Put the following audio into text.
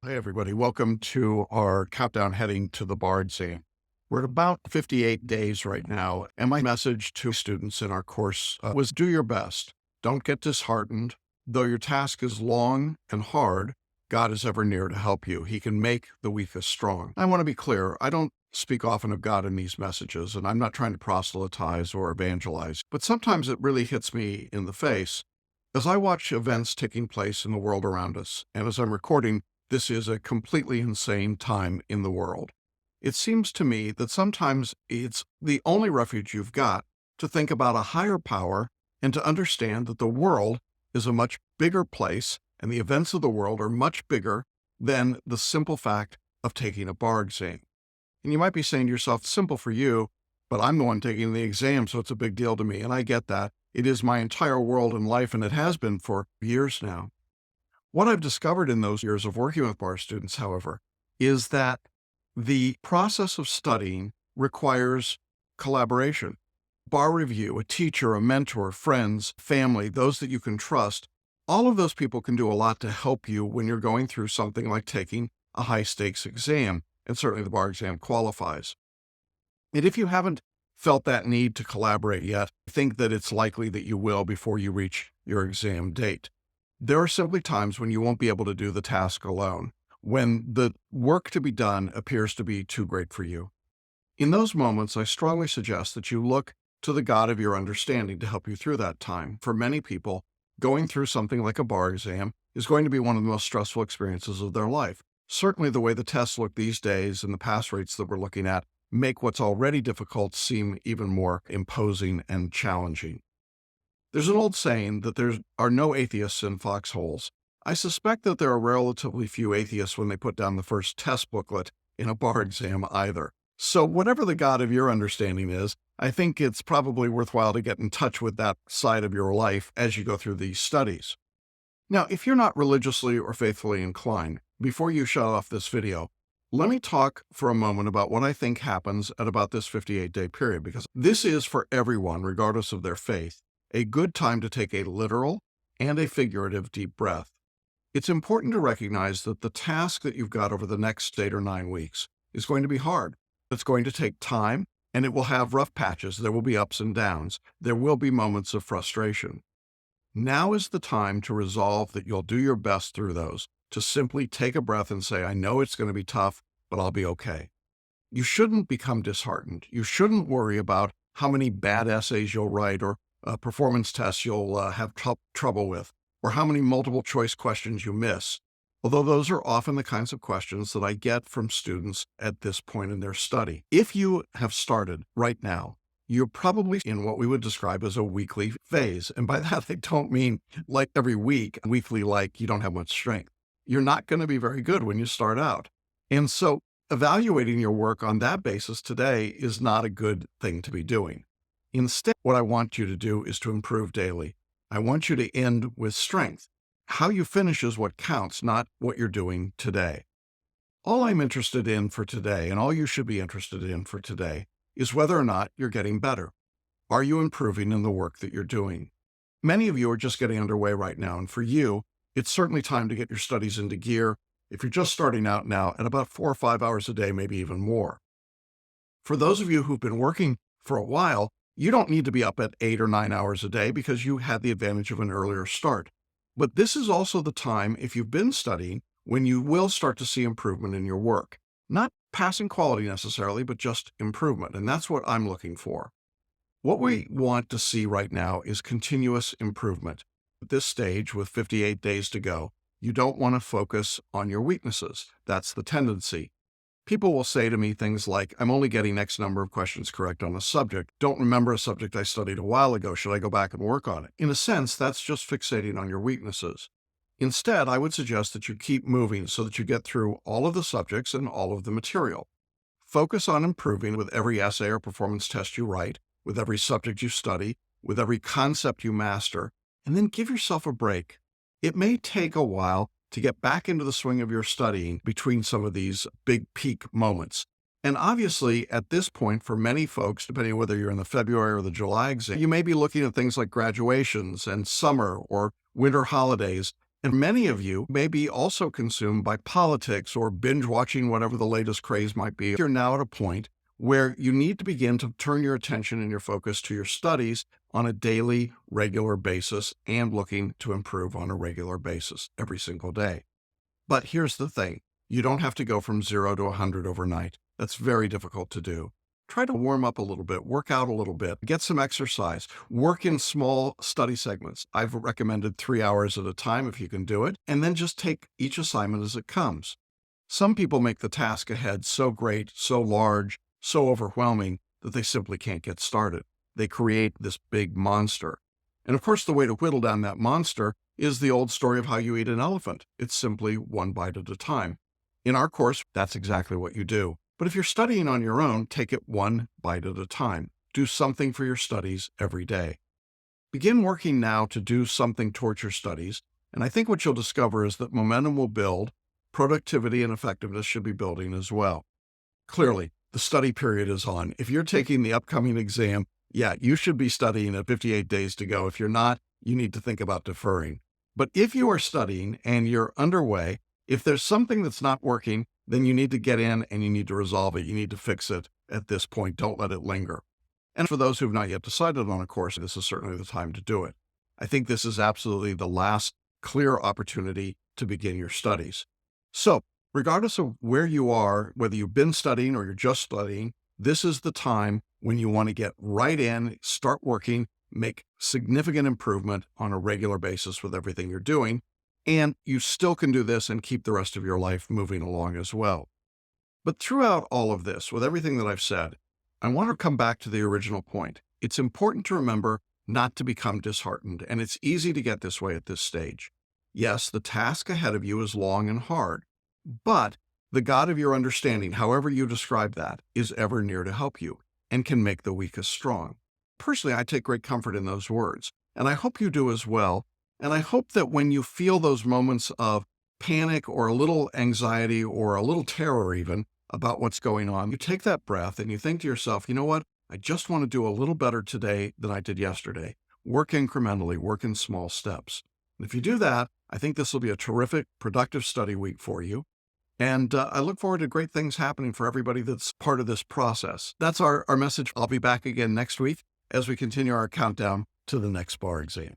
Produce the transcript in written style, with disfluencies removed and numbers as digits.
Hey, everybody. Welcome to our countdown heading to the bar exam. We're at about 58 days right now, and my message to students in our course was do your best. Don't get disheartened. Though your task is long and hard, God is ever near to help you. He can make the weakest strong. I want to be clear. I don't speak often of God in these messages, and I'm not trying to proselytize or evangelize, but sometimes it really hits me in the face as I watch events taking place in the world around us, and as I'm recording, this is a completely insane time in the world. It seems to me that sometimes it's the only refuge you've got to think about a higher power and to understand that the world is a much bigger place and the events of the world are much bigger than the simple fact of taking a bar exam. And you might be saying to yourself, simple for you, but I'm the one taking the exam, so it's a big deal to me. And I get that. It is my entire world and life, and it has been for years now. What I've discovered in those years of working with bar students, however, is that the process of studying requires collaboration. Bar review, a teacher, a mentor, friends, family, those that you can trust, all of those people can do a lot to help you when you're going through something like taking a high-stakes exam, and certainly the bar exam qualifies. And if you haven't felt that need to collaborate yet, I think that it's likely that you will before you reach your exam date. There are simply times when you won't be able to do the task alone, when the work to be done appears to be too great for you. In those moments, I strongly suggest that you look to the God of your understanding to help you through that time. For many people, going through something like a bar exam is going to be one of the most stressful experiences of their life. Certainly the way the tests look these days and the pass rates that we're looking at make what's already difficult seem even more imposing and challenging. There's an old saying that there are no atheists in foxholes. I suspect that there are relatively few atheists when they put down the first test booklet in a bar exam either. So whatever the God of your understanding is, I think it's probably worthwhile to get in touch with that side of your life as you go through these studies. Now, if you're not religiously or faithfully inclined, before you shut off this video, let me talk for a moment about what I think happens at about this 58-day period, because this is for everyone, regardless of their faith, a good time to take a literal and a figurative deep breath. It's important to recognize that the task that you've got over the next 8 or 9 weeks is going to be hard. It's going to take time, and it will have rough patches. There will be ups and downs. There will be moments of frustration. Now is the time to resolve that you'll do your best through those, to simply take a breath and say, I know it's going to be tough, but I'll be okay. You shouldn't become disheartened. You shouldn't worry about how many bad essays you'll write or performance tests you'll have trouble with, or how many multiple choice questions you miss. Although those are often the kinds of questions that I get from students at this point in their study. If you have started right now, you're probably in what we would describe as a weekly phase. And by that, I don't mean like every week, weekly like you don't have much strength. You're not going to be very good when you start out. And so evaluating your work on that basis today is not a good thing to be doing. Instead, what I want you to do is to improve daily. I want you to end with strength. How you finish is what counts, not what you're doing today. All I'm interested in for today, and all you should be interested in for today, is whether or not you're getting better. Are you improving in the work that you're doing? Many of you are just getting underway right now, and for you, it's certainly time to get your studies into gear. If you're just starting out now, at about 4 or 5 hours a day, maybe even more. For those of you who've been working for a while, you don't need to be up at 8 or 9 hours a day because you had the advantage of an earlier start. But this is also the time, if you've been studying, when you will start to see improvement in your work. Not passing quality necessarily, but just improvement. And that's what I'm looking for. What we want to see right now is continuous improvement. At this stage, with 58 days to go, you don't want to focus on your weaknesses. That's the tendency. People will say to me things like, I'm only getting X number of questions correct on a subject. Don't remember a subject I studied a while ago. Should I go back and work on it? In a sense, that's just fixating on your weaknesses. Instead, I would suggest that you keep moving so that you get through all of the subjects and all of the material. Focus on improving with every essay or performance test you write, with every subject you study, with every concept you master, and then give yourself a break. It may take a while to get back into the swing of your studying between some of these big peak moments. And obviously, at this point, for many folks, depending on whether you're in the February or the July exam, you may be looking at things like graduations and summer or winter holidays. And many of you may be also consumed by politics or binge watching whatever the latest craze might be. You're now at a point where you need to begin to turn your attention and your focus to your studies on a daily, regular basis and looking to improve on a regular basis every single day. But here's the thing. You don't have to go from 0 to 100 overnight. That's very difficult to do. Try to warm up a little bit, work out a little bit, get some exercise, work in small study segments. I've recommended 3 hours at a time if you can do it, and then just take each assignment as it comes. Some people make the task ahead so great, so large, so overwhelming that they simply can't get started. They create this big monster. And of course, the way to whittle down that monster is the old story of how you eat an elephant. It's simply one bite at a time. In our course, that's exactly what you do. But if you're studying on your own, take it one bite at a time. Do something for your studies every day. Begin working now to do something towards your studies, and I think what you'll discover is that momentum will build, productivity and effectiveness should be building as well. Clearly, the study period is on. If you're taking the upcoming exam, you should be studying at 58 days to go. If you're not, you need to think about deferring. But if you are studying and you're underway, if there's something that's not working, then you need to get in and you need to resolve it. You need to fix it at this point. Don't let it linger. And for those who've not yet decided on a course, this is certainly the time to do it. I think this is absolutely the last clear opportunity to begin your studies. So, regardless of where you are, whether you've been studying or you're just studying, this is the time when you want to get right in, start working, make significant improvement on a regular basis with everything you're doing. And you still can do this and keep the rest of your life moving along as well. But throughout all of this, with everything that I've said, I want to come back to the original point. It's important to remember not to become disheartened, and it's easy to get this way at this stage. Yes, the task ahead of you is long and hard, but the God of your understanding, however you describe that, is ever near to help you and can make the weakest strong. Personally, I take great comfort in those words, and I hope you do as well. And I hope that when you feel those moments of panic or a little anxiety or a little terror even about what's going on, you take that breath and you think to yourself, you know what? I just want to do a little better today than I did yesterday. Work incrementally, work in small steps. And if you do that, I think this will be a terrific, productive study week for you. And I look forward to great things happening for everybody that's part of this process. That's our message. I'll be back again next week as we continue our countdown to the next bar exam.